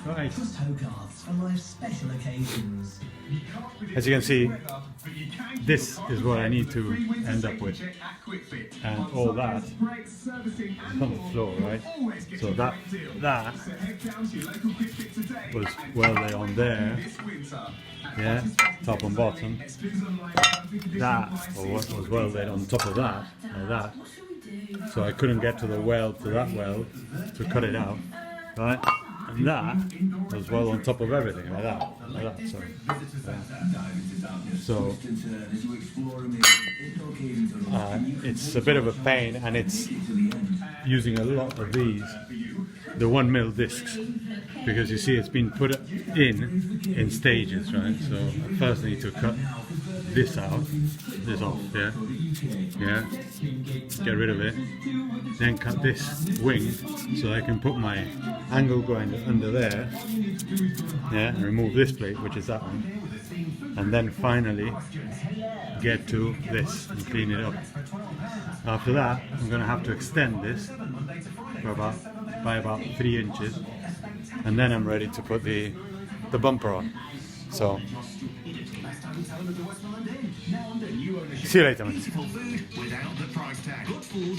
Right. Just tow cards for life special occasions. As you can see, this is what I need to end up with, and all that is on the floor, right? So that was welded on there, yeah, top and bottom. That was welded on top of that, like that. So I couldn't get to the weld, to that weld, to cut it out, right? And that was well on top of everything, like that, sorry. So it's a bit of a pain, and it's using a lot of these, the 1mm discs, because you see it's been put in stages, right? So I first need to cut this out, this off, yeah, get rid of it, then cut this wing so I can put my angle grinder under there, yeah, and remove this plate, which is that one, and then finally get to this and clean it up. After that, I'm going to have to extend this for by about 3 inches, and then I'm ready to put the bumper on. So see you later, man.